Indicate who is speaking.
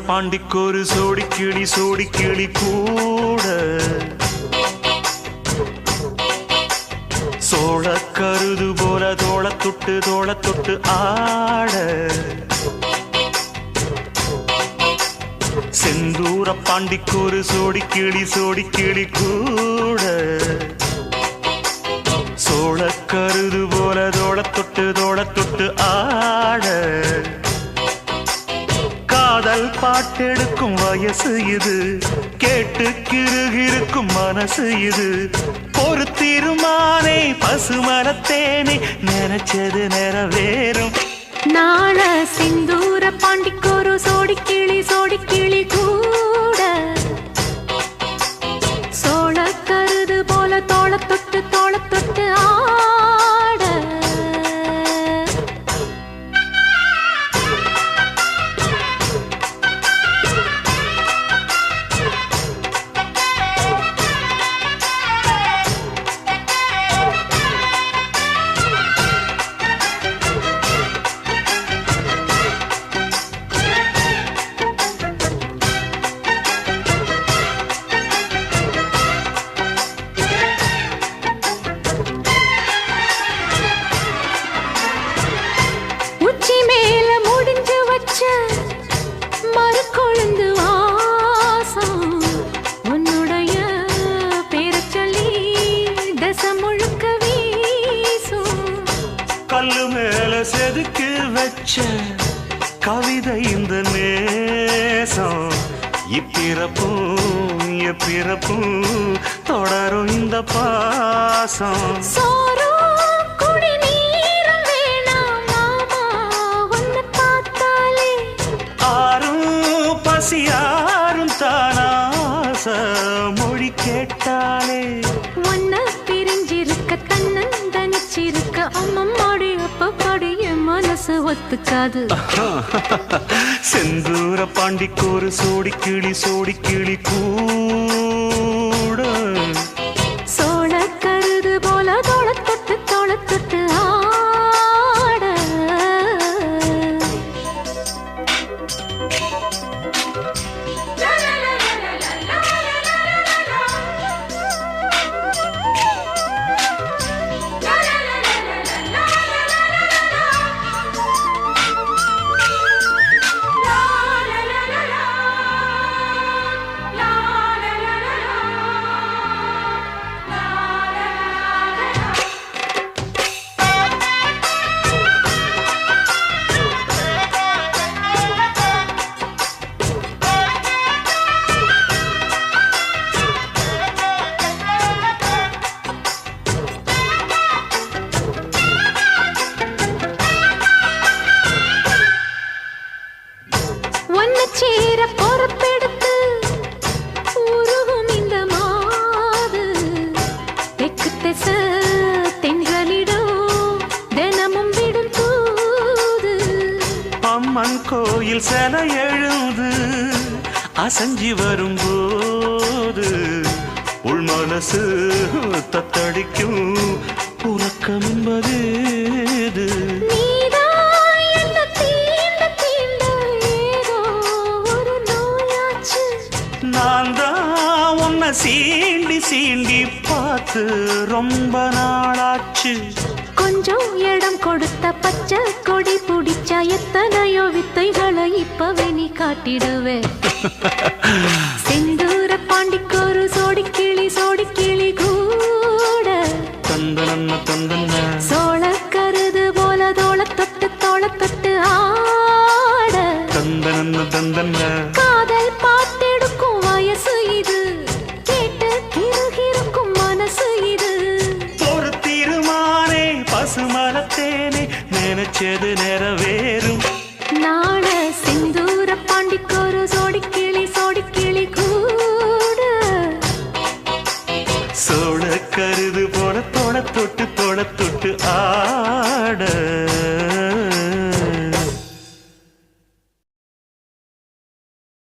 Speaker 1: பாண்டிக்கொரு சோடி கிளி கூட சோழ கருது போல தோள தொட்டு ஆட செந்தூர பாண்டிக்கொரு சோடி கிளி கூட சோழ கருது போல தோள தொட்டு ஆட காதல் பாட்டெடுக்கும் வயசு இது கேட்டு கிருகிருக்கும் மனசு இது ஒரு தீர்மானே பசுமரத்தேனே நினைச்சது நிறைவேறும்
Speaker 2: நாள சிந்தூர பாண்டிக்கொரு சோடி கிளி கூட சோழ கருது போல தோள தொட்டு ஆட மறுக்கொழுந்து வாசம் உன்னுடைய பேர சொல்லி தச முழுக்க வீசும்
Speaker 1: கல்லு மேல செதுக்கு வச்ச கவிதை இந்த நேசம் இப்பிறப்பும் எப்பிறப்பும் தொடரும் இந்த பாசம் யாரும் தானாச மொழி கேட்டாலே
Speaker 2: ஒன்ன பிரிஞ்சிருக்க தன்னந்தனிச்சிருக்க அம்மம்மாடி அப்பப்பாடி என் மனசு ஒத்துக்காது
Speaker 1: செந்தூர பாண்டிக்கொரு சோடி கிளி கூட
Speaker 2: சோழ கருது போல தோள தொட்டு ஆட சேர பொறுப்பெடுத்து உருகும் இந்த மாது தெற்கு திச தென்களிடம் தினமும் விடும் தூது
Speaker 1: அம்மன் கோயில் சிலை எழுது அசஞ்சி வரும்போது உள் மனசு தத்தடிக்கும் உறக்கம் என்பது நான் தான் உன்னை சீண்டி பார்த்து ரொம்ப நாளாச்சு
Speaker 2: கொஞ்சம் இடம் கொடுத்த பச்சை கொடி பிடிச்சா எத்தனையோ வித்தைகளை இப்பவே நீ காட்டிடுவே செந்தூர பாண்டிக்கொரு சோடி கிளி கூட
Speaker 1: தந்தன
Speaker 2: சோழ கருது போல தோள தொட்டு ஆட
Speaker 1: தந்தன
Speaker 2: காதல் பாட்டெடுக்கும் வயசு இது கேட்டு கிருகிருக்கும் மனசு இது
Speaker 1: ஒரு தீர்மானே பசுமரத்தேனே நினைச்சது நிறைவேறும்
Speaker 2: நாள சிந்தூர பாண்டிக்கொரு சோடி கிளி கூட
Speaker 1: சோழ கருது போல தோள தொட்டு ஆட